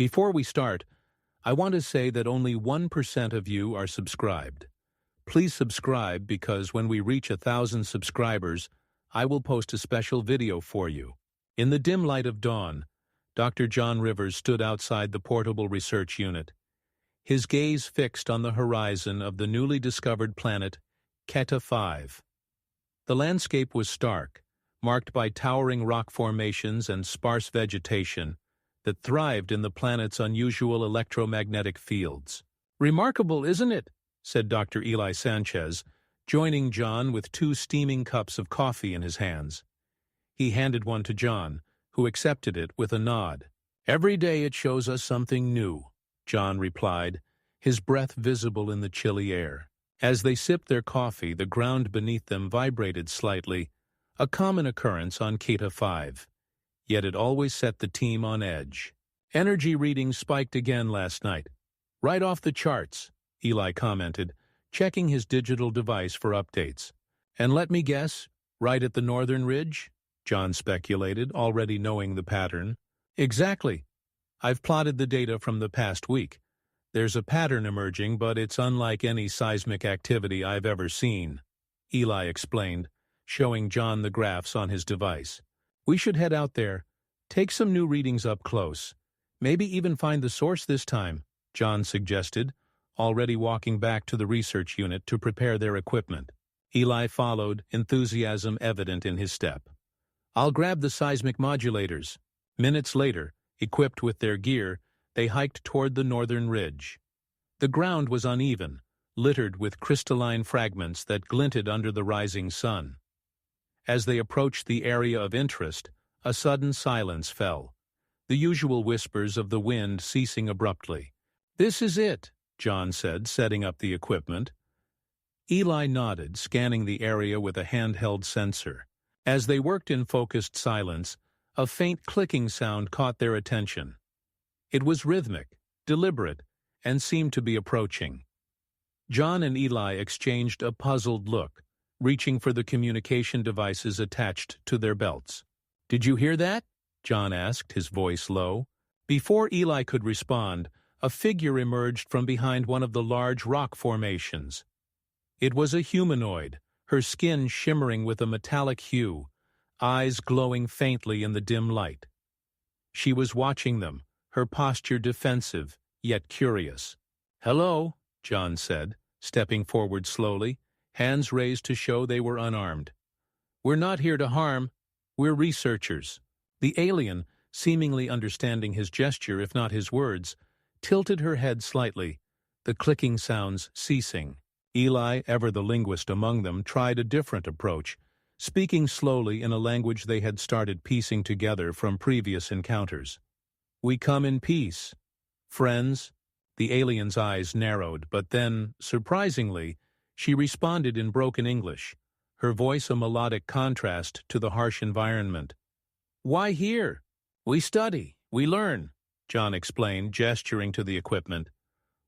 Before we start, I want to say that only 1% of you are subscribed. Please subscribe because when we reach 1,000 subscribers, I will post a special video for you. In the dim light of dawn, Dr. John Rivers stood outside the portable research unit, his gaze fixed on the horizon of the newly discovered planet HFY. The landscape was stark, marked by towering rock formations and sparse vegetation that thrived in the planet's unusual electromagnetic fields. "Remarkable, isn't it?" said Dr. Eli Sanchez, joining John with 2 steaming cups of coffee in his hands. He handed one to John, who accepted it with a nod. "Every day it shows us something new," John replied, his breath visible in the chilly air. As they sipped their coffee, the ground beneath them vibrated slightly, a common occurrence on HFY. Yet it always set the team on edge. "Energy readings spiked again last night. Right off the charts," Eli commented, checking his digital device for updates. "And let me guess, right at the northern ridge?" John speculated, already knowing the pattern. "Exactly. I've plotted the data from the past week. There's a pattern emerging, but it's unlike any seismic activity I've ever seen," Eli explained, showing John the graphs on his device. "We should head out there, take some new readings up close, maybe even find the source this time," John suggested, already walking back to the research unit to prepare their equipment. Eli followed, enthusiasm evident in his step. "I'll grab the seismic modulators." Minutes later, equipped with their gear, they hiked toward the northern ridge. The ground was uneven, littered with crystalline fragments that glinted under the rising sun. As they approached the area of interest, a sudden silence fell, the usual whispers of the wind ceasing abruptly. "This is it," John said, setting up the equipment. Eli nodded, scanning the area with a handheld sensor. As they worked in focused silence, a faint clicking sound caught their attention. It was rhythmic, deliberate, and seemed to be approaching. John and Eli exchanged a puzzled look, reaching for the communication devices attached to their belts. "Did you hear that?" John asked, his voice low. Before Eli could respond, a figure emerged from behind one of the large rock formations. It was a humanoid, her skin shimmering with a metallic hue, eyes glowing faintly in the dim light. She was watching them, her posture defensive, yet curious. "Hello," John said, stepping forward slowly, hands raised to show they were unarmed. "We're not here to harm. We're researchers." The alien, seemingly understanding his gesture if not his words, tilted her head slightly, the clicking sounds ceasing. Eli, ever the linguist among them, tried a different approach, speaking slowly in a language they had started piecing together from previous encounters. "We come in peace. Friends." The alien's eyes narrowed, but then, surprisingly, she responded in broken English, her voice a melodic contrast to the harsh environment. "Why here? We study, we learn," John explained, gesturing to the equipment.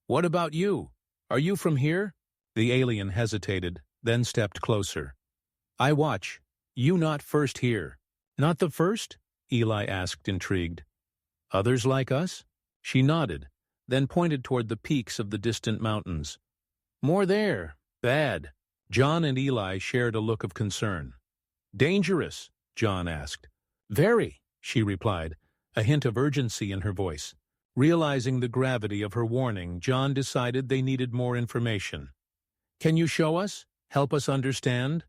"What about you? Are you from here?" The alien hesitated, then stepped closer. "I watch. You not first here." "Not the first?" Eli asked, intrigued. "Others like us?" She nodded, then pointed toward the peaks of the distant mountains. "More there. Bad." John and Eli shared a look of concern. "Dangerous?" John asked. "Very," she replied, a hint of urgency in her voice. Realizing the gravity of her warning, John decided they needed more information. "Can you show us? Help us understand?"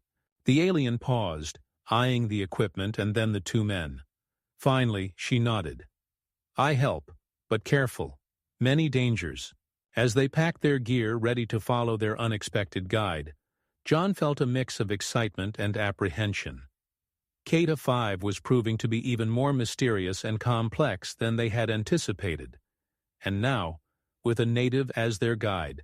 The alien paused, eyeing the equipment and then the 2 men. Finally, she nodded. "I help, but careful. Many dangers." As they packed their gear ready to follow their unexpected guide, John felt a mix of excitement and apprehension. HFY was proving to be even more mysterious and complex than they had anticipated. And now, with a native as their guide,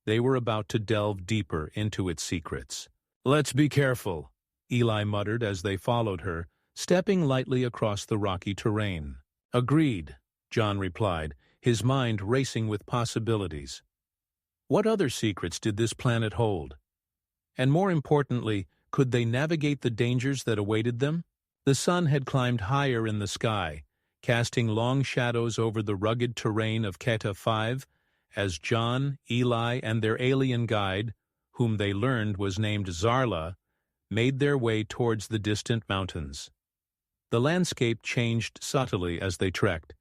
they were about to delve deeper into its secrets. "Let's be careful," Eli muttered as they followed her, stepping lightly across the rocky terrain. "Agreed," John replied, his mind racing with possibilities. What other secrets did this planet hold? And more importantly, could they navigate the dangers that awaited them? The sun had climbed higher in the sky, casting long shadows over the rugged terrain of Keta 5, as John, Eli, and their alien guide, whom they learned was named Zarla, made their way towards the distant mountains. The landscape changed subtly as they trekked,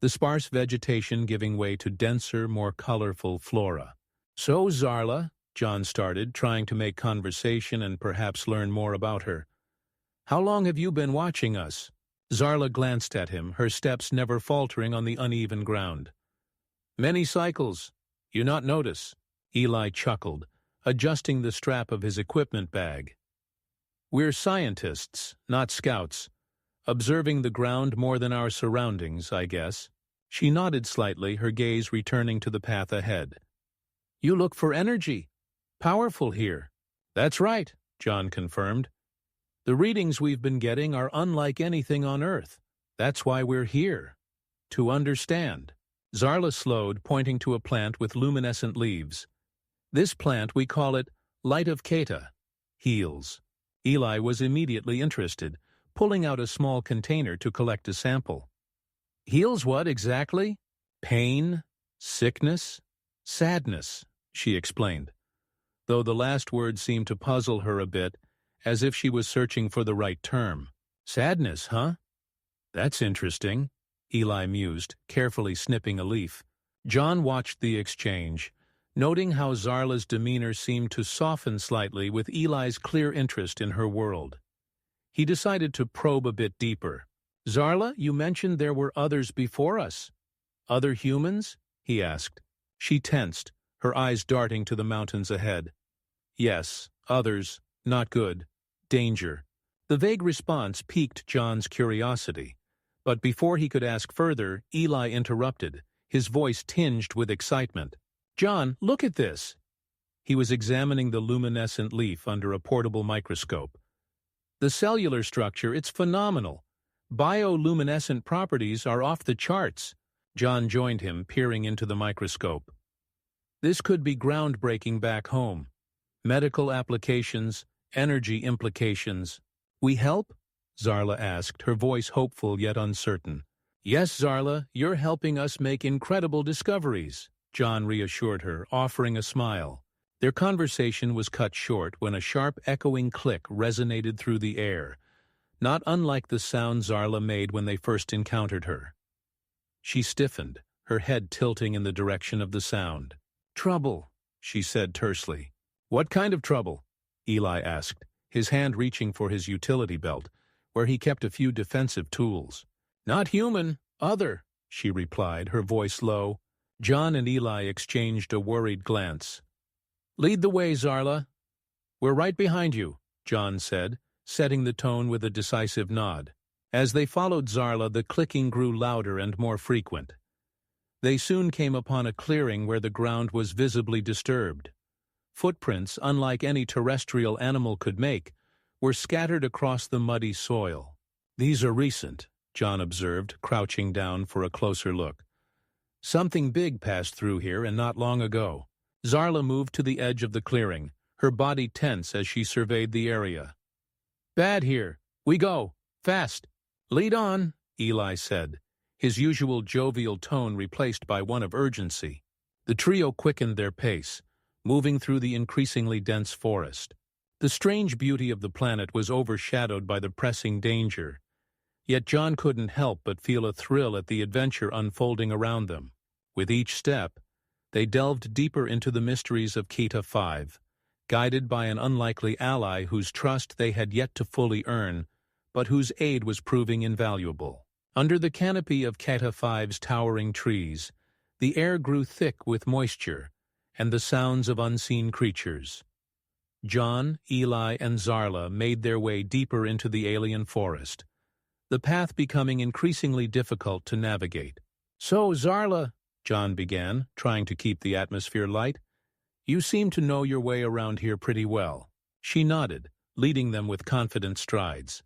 the sparse vegetation giving way to denser, more colorful flora. "So, Zarla," John started, trying to make conversation and perhaps learn more about her. "How long have you been watching us?" Zarla glanced at him, her steps never faltering on the uneven ground. "Many cycles. You not notice?" Eli chuckled, adjusting the strap of his equipment bag. "We're scientists, not scouts. Observing the ground more than our surroundings, I guess." She nodded slightly, her gaze returning to the path ahead. "You look for energy. Powerful here." "That's right," John confirmed. "The readings we've been getting are unlike anything on Earth. That's why we're here. To understand." Zarla slowed, pointing to a plant with luminescent leaves. "This plant, we call it Light of Keta. Heals." Eli was immediately interested, pulling out a small container to collect a sample. "Heals what exactly?" "Pain, sickness, sadness," she explained, though the last word seemed to puzzle her a bit, as if she was searching for the right term. "Sadness, huh? That's interesting," Eli mused, carefully snipping a leaf. John watched the exchange, noting how Zarla's demeanor seemed to soften slightly with Eli's clear interest in her world. He decided to probe a bit deeper. "Zarla, you mentioned there were others before us. Other humans?" he asked. She tensed, her eyes darting to the mountains ahead. "Yes, others. Not good. Danger." The vague response piqued John's curiosity, but before he could ask further, Eli interrupted, his voice tinged with excitement. "John, look at this." He was examining the luminescent leaf under a portable microscope. "The cellular structure, it's phenomenal. Bioluminescent properties are off the charts." John joined him, peering into the microscope. "This could be groundbreaking back home. Medical applications, energy implications." "We help?" Zarla asked, her voice hopeful yet uncertain. "Yes, Zarla, you're helping us make incredible discoveries," John reassured her, offering a smile. Their conversation was cut short when a sharp echoing click resonated through the air, not unlike the sound Zarla made when they first encountered her. She stiffened, her head tilting in the direction of the sound. "Trouble," she said tersely. "What kind of trouble?" Eli asked, his hand reaching for his utility belt, where he kept a few defensive tools. "Not human, other," she replied, her voice low. John and Eli exchanged a worried glance. "Lead the way, Zarla." "We're right behind you," John said, setting the tone with a decisive nod. As they followed Zarla, the clicking grew louder and more frequent. They soon came upon a clearing where the ground was visibly disturbed. Footprints, unlike any terrestrial animal could make, were scattered across the muddy soil. "These are recent," John observed, crouching down for a closer look. "Something big passed through here and not long ago." Zarla moved to the edge of the clearing, her body tense as she surveyed the area. "Bad here. We go. Fast." "Lead on," Eli said, his usual jovial tone replaced by one of urgency. The trio quickened their pace, moving through the increasingly dense forest. The strange beauty of the planet was overshadowed by the pressing danger, yet John couldn't help but feel a thrill at the adventure unfolding around them. With each step, they delved deeper into the mysteries of Keta 5, guided by an unlikely ally whose trust they had yet to fully earn, but whose aid was proving invaluable. Under the canopy of Keta 5's towering trees, the air grew thick with moisture and the sounds of unseen creatures. John, Eli, and Zarla made their way deeper into the alien forest, the path becoming increasingly difficult to navigate. "So, Zarla," John began, trying to keep the atmosphere light, "you seem to know your way around here pretty well." She nodded, leading them with confident strides.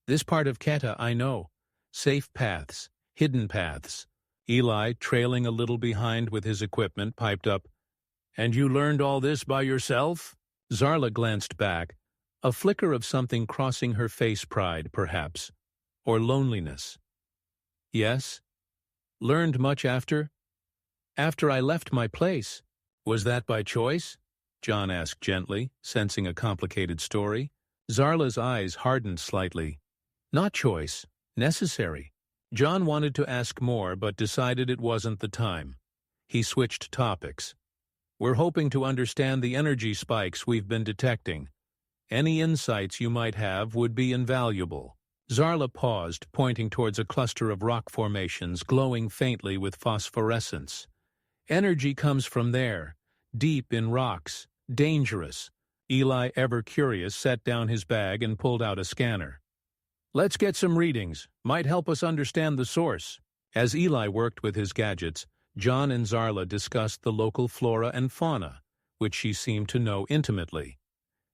"This part of Keta I know. Safe paths, hidden paths." Eli, trailing a little behind with his equipment, piped up, "And you learned all this by yourself?" Zarla glanced back, a flicker of something crossing her face, pride, perhaps, or loneliness. Yes. Learned much after? After I left my place. Was that by choice? John asked gently, sensing a complicated story. Zarla's eyes hardened slightly. Not choice. Necessary. John wanted to ask more, but decided it wasn't the time. He switched topics. We're hoping to understand the energy spikes we've been detecting. Any insights you might have would be invaluable. Zarla paused, pointing towards a cluster of rock formations glowing faintly with phosphorescence. Energy comes from there, deep in rocks, dangerous. Eli, ever curious, set down his bag and pulled out a scanner. Let's get some readings. Might help us understand the source. As Eli worked with his gadgets, John and Zarla discussed the local flora and fauna, which she seemed to know intimately.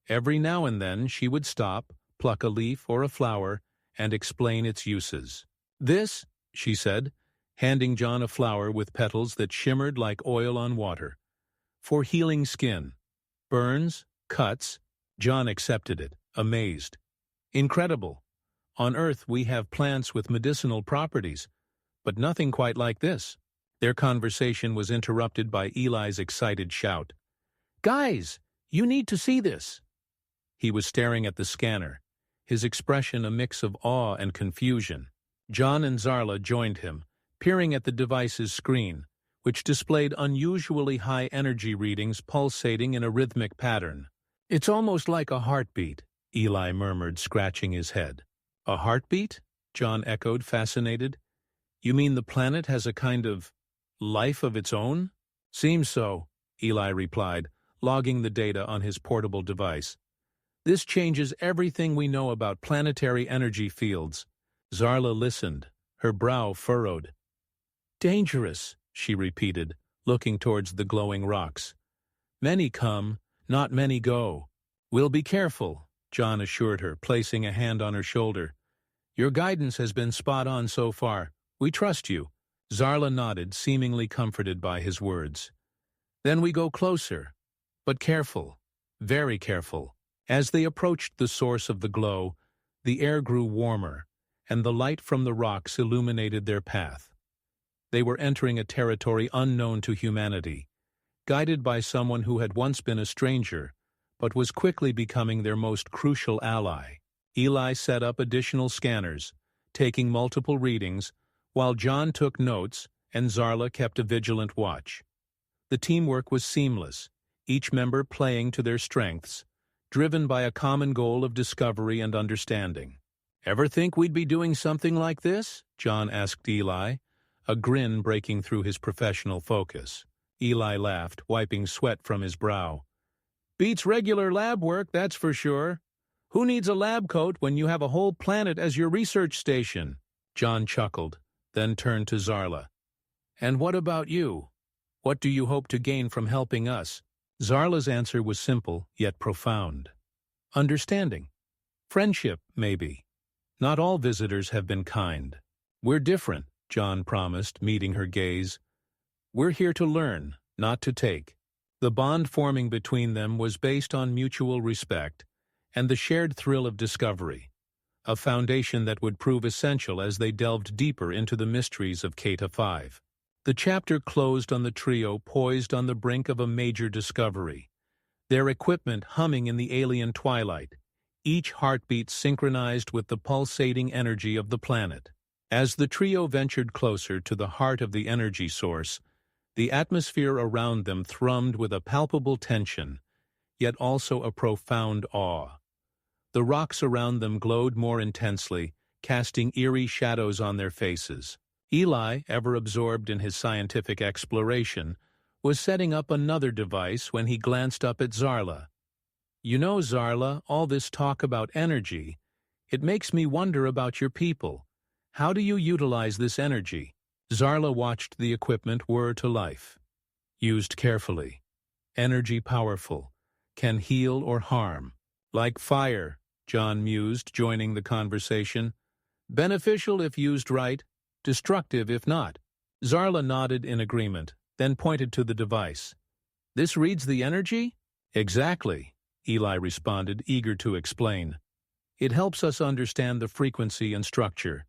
Every now and then she would stop, pluck a leaf or a flower, and explain its uses. This, she said, handing John a flower with petals that shimmered like oil on water. For healing skin. Burns, cuts. John accepted it, amazed. Incredible. On Earth we have plants with medicinal properties, but nothing quite like this. Their conversation was interrupted by Eli's excited shout. Guys, you need to see this. He was staring at the scanner, his expression a mix of awe and confusion. John and Zarla joined him, peering at the device's screen, which displayed unusually high energy readings pulsating in a rhythmic pattern. It's almost like a heartbeat, Eli murmured, scratching his head. A heartbeat? John echoed, fascinated. You mean the planet has a kind of life of its own? Seems so, Eli replied, logging the data on his portable device. This changes everything we know about planetary energy fields. Zarla listened, her brow furrowed. Dangerous, she repeated, looking towards the glowing rocks. Many come, not many go. We'll be careful, John assured her, placing a hand on her shoulder. Your guidance has been spot on so far. We trust you. Zarla nodded, seemingly comforted by his words. Then we go closer, but careful, very careful. As they approached the source of the glow, the air grew warmer, and the light from the rocks illuminated their path. They were entering a territory unknown to humanity, guided by someone who had once been a stranger, but was quickly becoming their most crucial ally. Eli set up additional scanners, taking multiple readings, while John took notes and Zarla kept a vigilant watch. The teamwork was seamless, each member playing to their strengths, driven by a common goal of discovery and understanding. Ever think we'd be doing something like this? John asked Eli, a grin breaking through his professional focus. Eli laughed, wiping sweat from his brow. Beats regular lab work, that's for sure. Who needs a lab coat when you have a whole planet as your research station? John chuckled, then turned to Zarla. And what about you? What do you hope to gain from helping us? Zarla's answer was simple, yet profound. Understanding. Friendship, maybe. Not all visitors have been kind. We're different, John promised, meeting her gaze. We're here to learn, not to take. The bond forming between them was based on mutual respect and the shared thrill of discovery, a foundation that would prove essential as they delved deeper into the mysteries of HFY. The chapter closed on the trio poised on the brink of a major discovery, their equipment humming in the alien twilight, each heartbeat synchronized with the pulsating energy of the planet. As the trio ventured closer to the heart of the energy source, the atmosphere around them thrummed with a palpable tension, yet also a profound awe. The rocks around them glowed more intensely, casting eerie shadows on their faces. Eli, ever absorbed in his scientific exploration, was setting up another device when he glanced up at Zarla. You know, Zarla, all this talk about energy, it makes me wonder about your people. How do you utilize this energy? Zarla watched the equipment whir to life. Used carefully. Energy powerful. Can heal or harm. Like fire, John mused, joining the conversation. Beneficial if used right, destructive if not. Zarla nodded in agreement, then pointed to the device. This reads the energy? Exactly, Eli responded, eager to explain. It helps us understand the frequency and structure.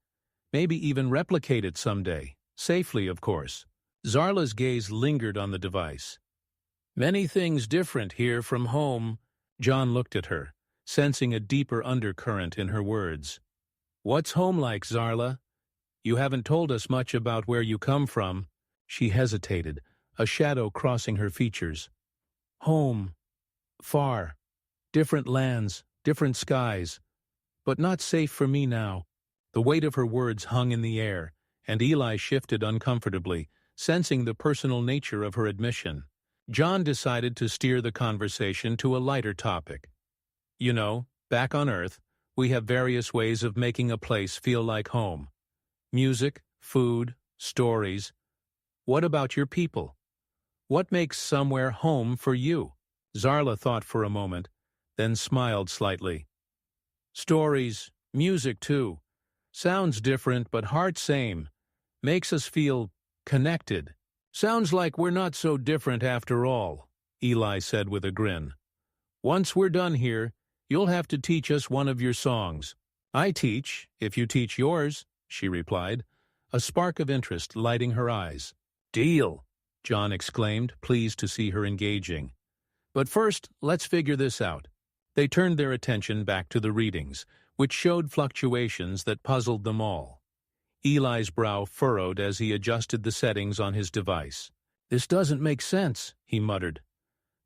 Maybe even replicate it someday. Safely, of course. Zarla's gaze lingered on the device. Many things different here from home. John looked at her, sensing a deeper undercurrent in her words. What's home like, Zarla? You haven't told us much about where you come from. She hesitated, a shadow crossing her features. Home. Far. Different lands, different skies. But not safe for me now. The weight of her words hung in the air, and Eli shifted uncomfortably, sensing the personal nature of her admission. John decided to steer the conversation to a lighter topic. You know, back on Earth, we have various ways of making a place feel like home. Music, food, stories. What about your people? What makes somewhere home for you? Zarla thought for a moment, then smiled slightly. Stories, music too. Sounds different, but heart same. Makes us feel connected. Sounds like we're not so different after all, Eli said with a grin. Once we're done here, you'll have to teach us one of your songs. I teach, if you teach yours, she replied, a spark of interest lighting her eyes. Deal, John exclaimed, pleased to see her engaging. But first, let's figure this out. They turned their attention back to the readings, which showed fluctuations that puzzled them all. Eli's brow furrowed as he adjusted the settings on his device. This doesn't make sense, he muttered.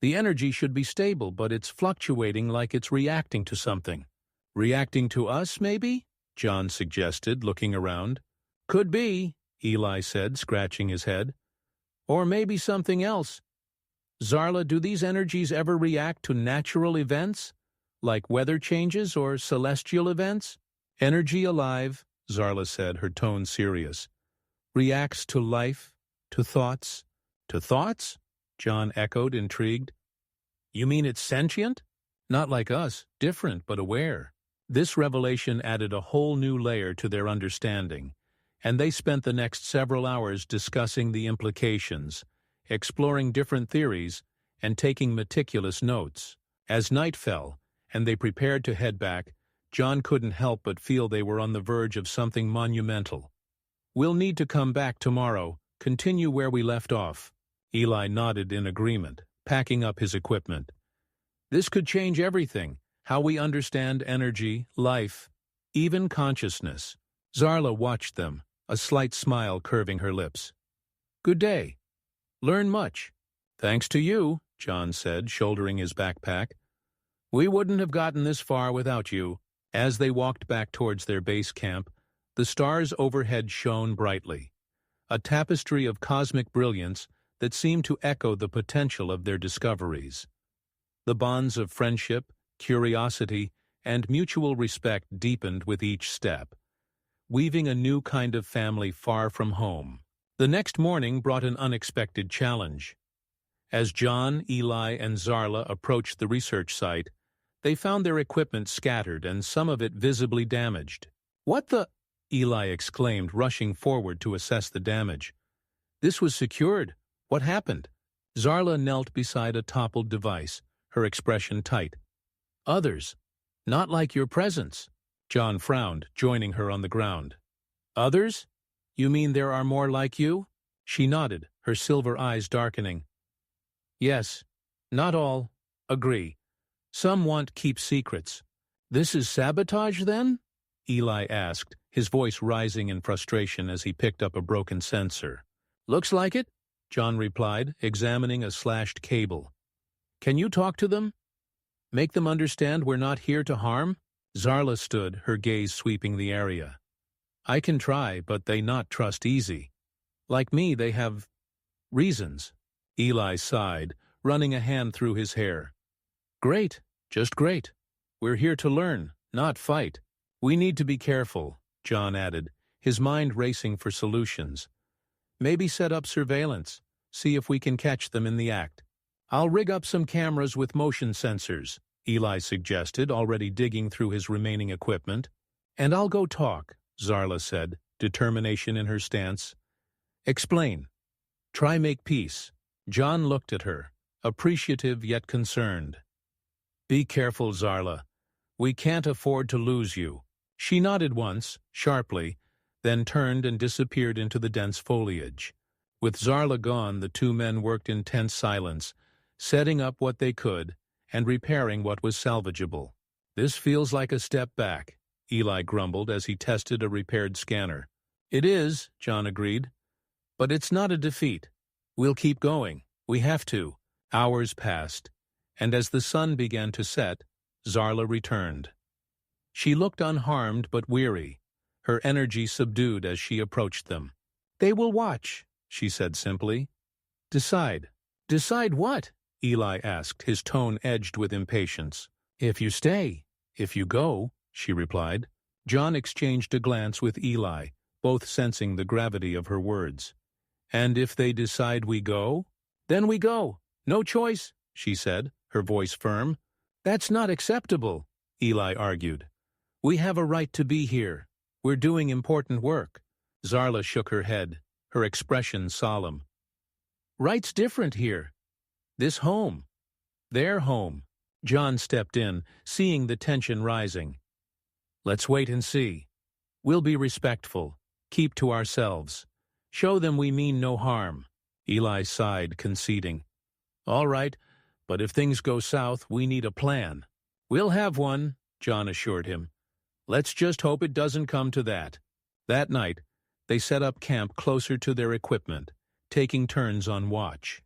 The energy should be stable, but it's fluctuating like it's reacting to something. Reacting to us, maybe? John suggested, looking around. Could be, Eli said, scratching his head. Or maybe something else. Zarla, do these energies ever react to natural events? Like weather changes or celestial events? Energy alive, Zarla said, her tone serious. Reacts to life, to thoughts. To thoughts? John echoed, intrigued. You mean it's sentient? Not like us, different but aware. This revelation added a whole new layer to their understanding, and they spent the next several hours discussing the implications, exploring different theories, and taking meticulous notes. As night fell, and they prepared to head back, John couldn't help but feel they were on the verge of something monumental. We'll need to come back tomorrow, continue where we left off. Eli nodded in agreement, packing up his equipment. This could change everything, how we understand energy, life, even consciousness. Zarla watched them, a slight smile curving her lips. Good day. Learn much. Thanks to you, John said, shouldering his backpack. We wouldn't have gotten this far without you. As they walked back towards their base camp, the stars overhead shone brightly, a tapestry of cosmic brilliance that seemed to echo the potential of their discoveries. The bonds of friendship, curiosity, and mutual respect deepened with each step, weaving a new kind of family far from home. The next morning brought an unexpected challenge. As John, Eli, and Zarla approached the research site, they found their equipment scattered and some of it visibly damaged. What the? Eli exclaimed, rushing forward to assess the damage. This was secured. What happened? Zarla knelt beside a toppled device, her expression tight. Others. Not like your presence. John frowned, joining her on the ground. Others? You mean there are more like you? She nodded, her silver eyes darkening. Yes. Not all. Agree. Some want keep secrets. This is sabotage, then? Eli asked, his voice rising in frustration as he picked up a broken sensor. Looks like it, John replied, examining a slashed cable. Can you talk to them? Make them understand we're not here to harm? Zarla stood, her gaze sweeping the area. I can try, but they not trust easy. Like me, they have reasons. Eli sighed, running a hand through his hair. Great, just great. We're here to learn, not fight. We need to be careful, John added, his mind racing for solutions. Maybe set up surveillance, see if we can catch them in the act. I'll rig up some cameras with motion sensors, Eli suggested, already digging through his remaining equipment. And I'll go talk, Zarla said, determination in her stance. Explain. Try make peace. John looked at her, appreciative yet concerned. Be careful, Zarla. We can't afford to lose you. She nodded once, sharply, then turned and disappeared into the dense foliage. With Zarla gone, the two men worked in tense silence, setting up what they could and repairing what was salvageable. "This feels like a step back," Eli grumbled as he tested a repaired scanner. "It is," John agreed, "but it's not a defeat. We'll keep going. We have to." Hours passed, and as the sun began to set, Zarla returned. She looked unharmed but weary, her energy subdued as she approached them. "They will watch," she said simply. "Decide." "Decide what?" Eli asked, his tone edged with impatience. "If you stay. If you go," she replied. John exchanged a glance with Eli, both sensing the gravity of her words. "And if they decide we go?" "Then we go. No choice," she said, her voice firm. "That's not acceptable," Eli argued. "We have a right to be here. We're doing important work." Zarla shook her head, her expression solemn. "Right's different here. This home. Their home." John stepped in, seeing the tension rising. "Let's wait and see. We'll be respectful, keep to ourselves. Show them we mean no harm." Eli sighed, conceding. "All right, but if things go south, we need a plan." "We'll have one," John assured him. "Let's just hope it doesn't come to that." That night, they set up camp closer to their equipment, taking turns on watch.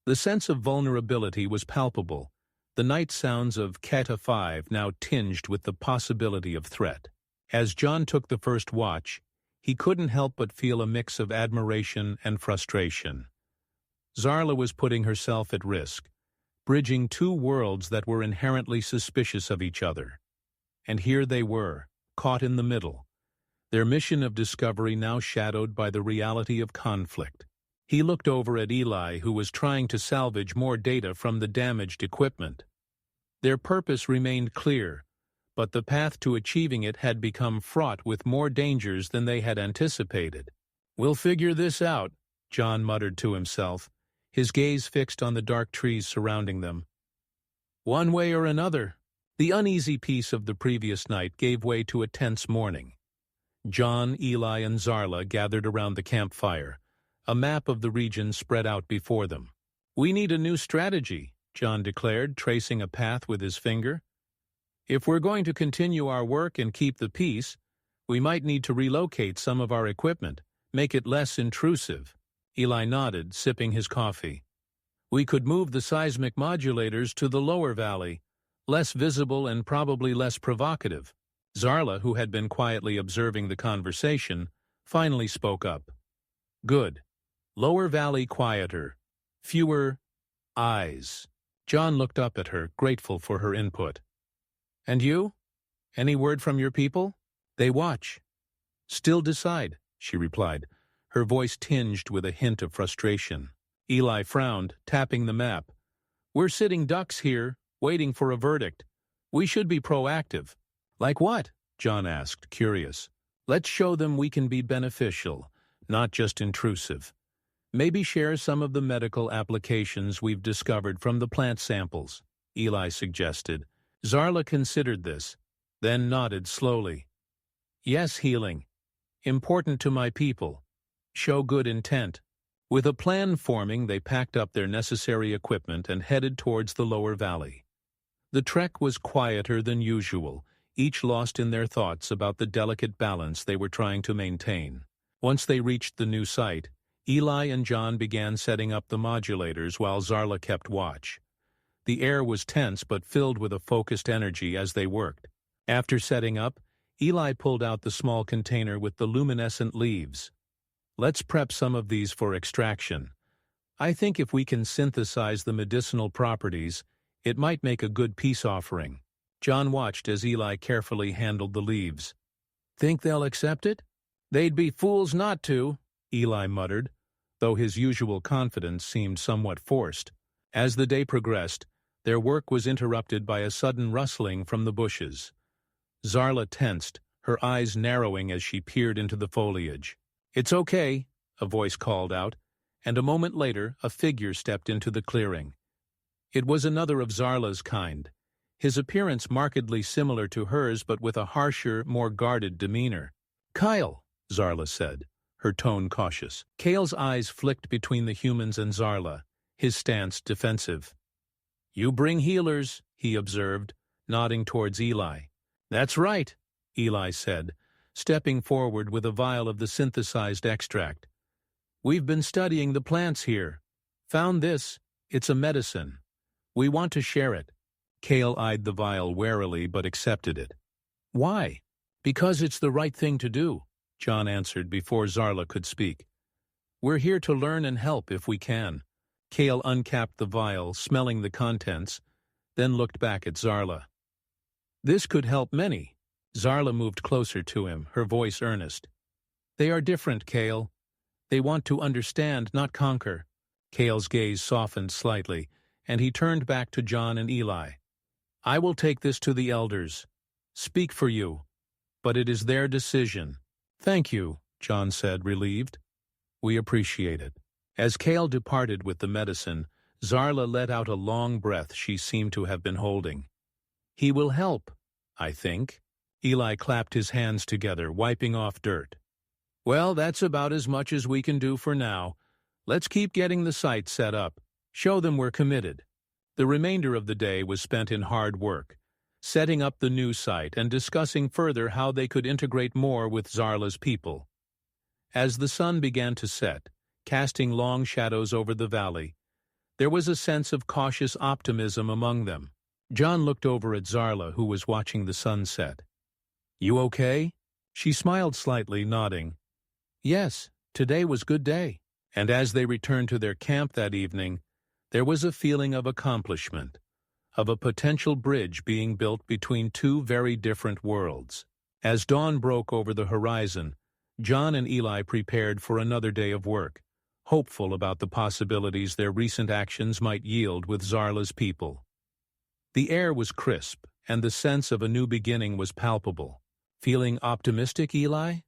The sense of vulnerability was palpable, the night sounds of HFY now tinged with the possibility of threat. As John took the first watch, he couldn't help but feel a mix of admiration and frustration. Zarla was putting herself at risk, bridging two worlds that were inherently suspicious of each other. And here they were, caught in the middle, their mission of discovery now shadowed by the reality of conflict. He looked over at Eli, who was trying to salvage more data from the damaged equipment. Their purpose remained clear, but the path to achieving it had become fraught with more dangers than they had anticipated. "We'll figure this out," John muttered to himself, his gaze fixed on the dark trees surrounding them. "One way or another." The uneasy peace of the previous night gave way to a tense morning. John, Eli, and Zarla gathered around the campfire, a map of the region spread out before them. "We need a new strategy," John declared, tracing a path with his finger. "If we're going to continue our work and keep the peace, we might need to relocate some of our equipment, make it less intrusive." Eli nodded, sipping his coffee. "We could move the seismic modulators to the lower valley, less visible and probably less provocative." Zarla, who had been quietly observing the conversation, finally spoke up. "Good. Lower valley quieter. Fewer eyes." John looked up at her, grateful for her input. "And you? Any word from your people?" "They watch." "Still decide," she replied, her voice tinged with a hint of frustration. Eli frowned, tapping the map. "We're sitting ducks here, waiting for a verdict. We should be proactive." "Like what?" John asked, curious. "Let's show them we can be beneficial, not just intrusive. Maybe share some of the medical applications we've discovered from the plant samples," Eli suggested. Zarla considered this, then nodded slowly. "Yes, healing. Important to my people. Show good intent." With a plan forming, they packed up their necessary equipment and headed towards the lower valley. The trek was quieter than usual, each lost in their thoughts about the delicate balance they were trying to maintain. Once they reached the new site, Eli and John began setting up the modulators while Zarla kept watch. The air was tense but filled with a focused energy as they worked. After setting up, Eli pulled out the small container with the luminescent leaves. "Let's prep some of these for extraction. I think if we can synthesize the medicinal properties, it might make a good peace offering." John watched as Eli carefully handled the leaves. "Think they'll accept it?" "They'd be fools not to," Eli muttered, though his usual confidence seemed somewhat forced. As the day progressed, their work was interrupted by a sudden rustling from the bushes. Zarla tensed, her eyes narrowing as she peered into the foliage. "It's okay," a voice called out, and a moment later a figure stepped into the clearing. It was another of Zarla's kind, his appearance markedly similar to hers but with a harsher, more guarded demeanor. "Kyle," Zarla said, her tone cautious. Kale's eyes flicked between the humans and Zarla, his stance defensive. "You bring healers," he observed, nodding towards Eli. "That's right," Eli said, stepping forward with a vial of the synthesized extract. "We've been studying the plants here. Found this. It's a medicine. We want to share it." Kale eyed the vial warily but accepted it. "Why?" "Because it's the right thing to do," John answered before Zarla could speak. "We're here to learn and help if we can." Kale uncapped the vial, smelling the contents, then looked back at Zarla. "This could help many." Zarla moved closer to him, her voice earnest. "They are different, Kale. They want to understand, not conquer." Kale's gaze softened slightly, and he turned back to John and Eli. "I will take this to the elders. Speak for you, but it is their decision." "Thank you," John said, relieved. "We appreciate it." As Kale departed with the medicine, Zarla let out a long breath she seemed to have been holding. "He will help, I think." Eli clapped his hands together, wiping off dirt. "Well, that's about as much as we can do for now. Let's keep getting the site set up. Show them we're committed." The remainder of the day was spent in hard work, setting up the new site and discussing further how they could integrate more with Zarla's people. As the sun began to set, casting long shadows over the valley, there was a sense of cautious optimism among them. John looked over at Zarla, who was watching the sunset. "You okay?" She smiled slightly, nodding. "Yes, today was good day." And as they returned to their camp that evening, there was a feeling of accomplishment, of a potential bridge being built between two very different worlds. As dawn broke over the horizon, John and Eli prepared for another day of work, hopeful about the possibilities their recent actions might yield with Zarla's people. The air was crisp, and the sense of a new beginning was palpable. "Feeling optimistic, Eli?"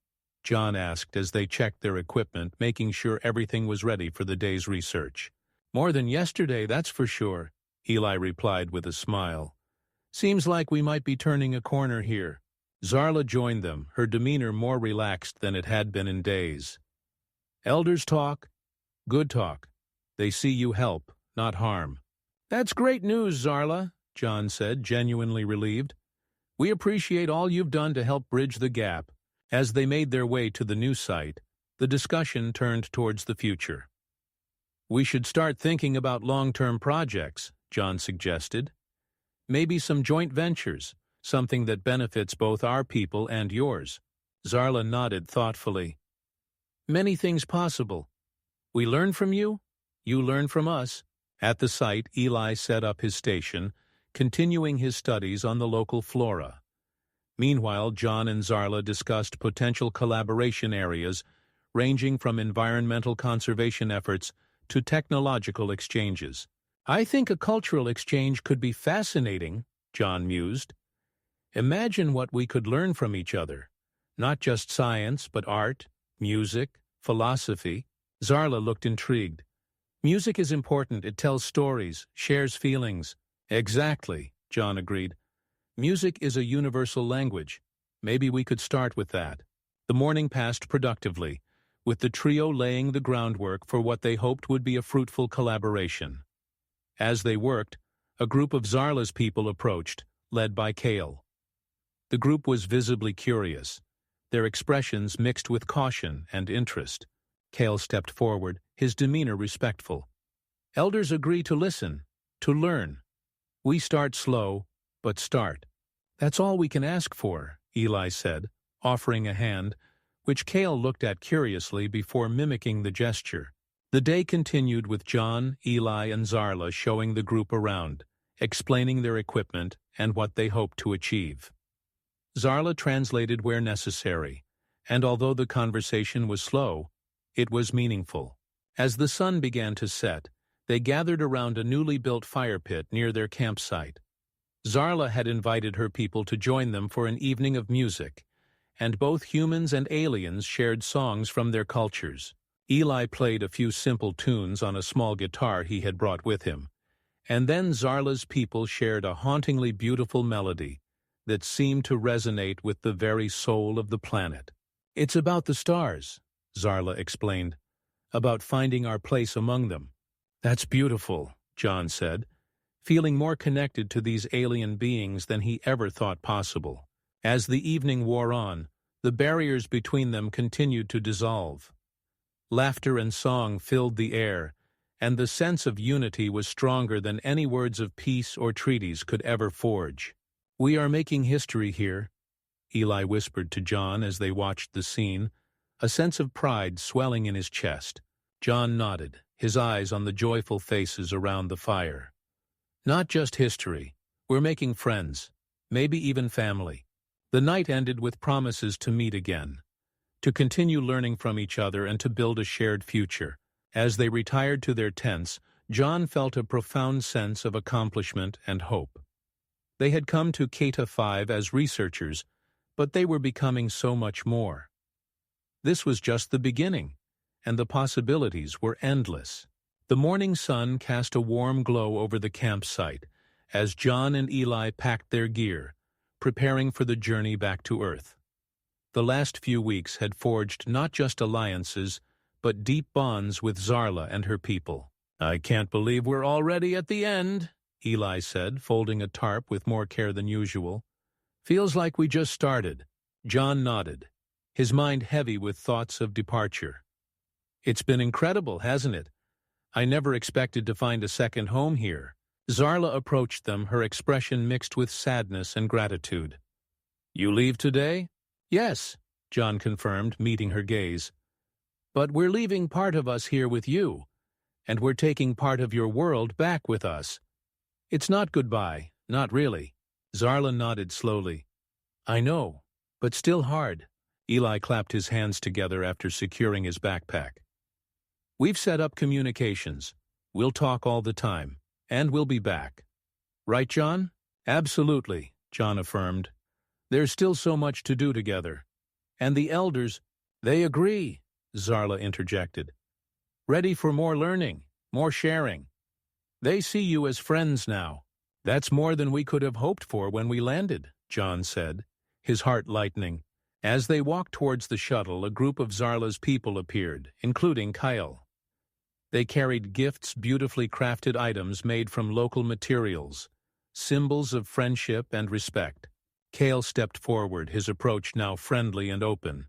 John asked as they checked their equipment, making sure everything was ready for the day's research. "More than yesterday, that's for sure," Eli replied with a smile. "Seems like we might be turning a corner here." Zarla joined them, her demeanor more relaxed than it had been in days. "Elders talk, good talk. They see you help, not harm." "That's great news, Zarla," John said, genuinely relieved. "We appreciate all you've done to help bridge the gap." As they made their way to the new site, the discussion turned towards the future. "We should start thinking about long-term projects," John suggested. "Maybe some joint ventures, something that benefits both our people and yours." Zarla nodded thoughtfully. "Many things possible. We learn from you, you learn from us." At the site, Eli set up his station, continuing his studies on the local flora. Meanwhile, John and Zarla discussed potential collaboration areas ranging from environmental conservation efforts to technological exchanges. "I think a cultural exchange could be fascinating," John mused. "Imagine what we could learn from each other. Not just science, but art, music, philosophy." Zarla looked intrigued. "Music is important. It tells stories, shares feelings." "Exactly," John agreed. "Music is a universal language. Maybe we could start with that." The morning passed productively, with the trio laying the groundwork for what they hoped would be a fruitful collaboration. As they worked, a group of Zarla's people approached, led by Kale. The group was visibly curious, their expressions mixed with caution and interest. Kale stepped forward, his demeanor respectful. "Elders agree to listen, to learn. We start slow, but start." "That's all we can ask for," Eli said, offering a hand, which Kale looked at curiously before mimicking the gesture. The day continued with John, Eli, and Zarla showing the group around, explaining their equipment and what they hoped to achieve. Zarla translated where necessary, and although the conversation was slow, it was meaningful. As the sun began to set, they gathered around a newly built fire pit near their campsite. Zarla had invited her people to join them for an evening of music, and both humans and aliens shared songs from their cultures. Eli played a few simple tunes on a small guitar he had brought with him, and then Zarla's people shared a hauntingly beautiful melody that seemed to resonate with the very soul of the planet. It's about the stars, Zarla explained, about finding our place among them. That's beautiful, John said, feeling more connected to these alien beings than he ever thought possible. As the evening wore on, the barriers between them continued to dissolve. Laughter and song filled the air, and the sense of unity was stronger than any words of peace or treaties could ever forge. "We are making history here," Eli whispered to John as they watched the scene, a sense of pride swelling in his chest. John nodded, his eyes on the joyful faces around the fire. "Not just history. We're making friends, maybe even family." The night ended with promises to meet again, to continue learning from each other and to build a shared future. As they retired to their tents, John felt a profound sense of accomplishment and hope. They had come to HFY as researchers, but they were becoming so much more. This was just the beginning, and the possibilities were endless. The morning sun cast a warm glow over the campsite as John and Eli packed their gear, preparing for the journey back to Earth. The last few weeks had forged not just alliances, but deep bonds with Zarla and her people. "I can't believe we're already at the end," Eli said, folding a tarp with more care than usual. "Feels like we just started." John nodded, his mind heavy with thoughts of departure. "It's been incredible, hasn't it? I never expected to find a second home here." Zarla approached them, her expression mixed with sadness and gratitude. "You leave today?" "Yes," John confirmed, meeting her gaze. "But we're leaving part of us here with you, and we're taking part of your world back with us. It's not goodbye, not really." Zarla nodded slowly. "I know, but still hard." Eli clapped his hands together after securing his backpack. "We've set up communications. We'll talk all the time, and we'll be back. Right, John?" "Absolutely," John affirmed. "There's still so much to do together. And the elders—" "They agree," Zarla interjected. "Ready for more learning, more sharing. They see you as friends now." "That's more than we could have hoped for when we landed," John said, his heart lightening. As they walked towards the shuttle, a group of Zarla's people appeared, including Kyle. They carried gifts, beautifully crafted items made from local materials, symbols of friendship and respect. Kale stepped forward, his approach now friendly and open.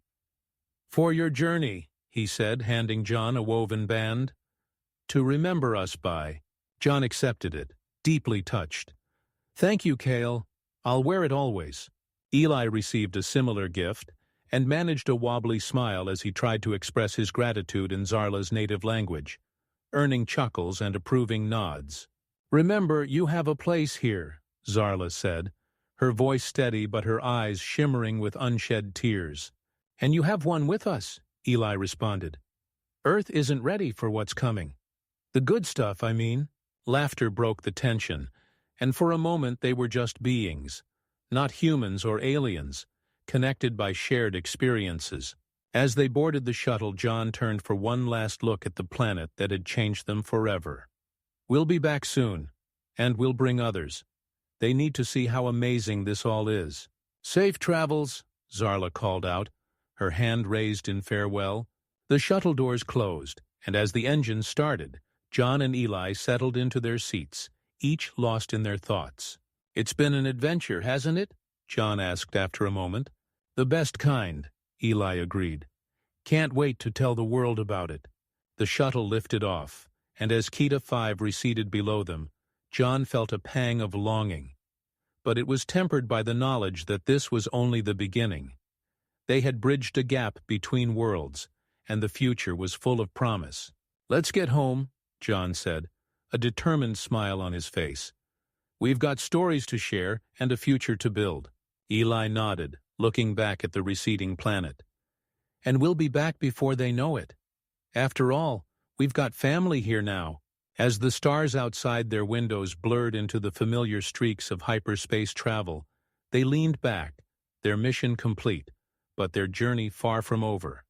"For your journey," he said, handing John a woven band. "To remember us by." John accepted it, deeply touched. "Thank you, Kale. I'll wear it always." Eli received a similar gift and managed a wobbly smile as he tried to express his gratitude in Zarla's native language, earning chuckles and approving nods. "Remember, you have a place here," Zarla said, her voice steady but her eyes shimmering with unshed tears. "And you have one with us," Eli responded. "Earth isn't ready for what's coming. The good stuff, I mean." Laughter broke the tension, and for a moment they were just beings, not humans or aliens, connected by shared experiences. As they boarded the shuttle, John turned for one last look at the planet that had changed them forever. "We'll be back soon, and we'll bring others. They need to see how amazing this all is." "Safe travels," Zarla called out, her hand raised in farewell. The shuttle doors closed, and as the engines started, John and Eli settled into their seats, each lost in their thoughts. "It's been an adventure, hasn't it?" John asked after a moment. "The best kind," Eli agreed. "Can't wait to tell the world about it." The shuttle lifted off, and as Kita 5 receded below them, John felt a pang of longing. But it was tempered by the knowledge that this was only the beginning. They had bridged a gap between worlds, and the future was full of promise. "Let's get home," John said, a determined smile on his face. "We've got stories to share and a future to build." Eli nodded, looking back at the receding planet. "And we'll be back before they know it. After all, we've got family here now." As the stars outside their windows blurred into the familiar streaks of hyperspace travel, they leaned back, their mission complete, but their journey far from over.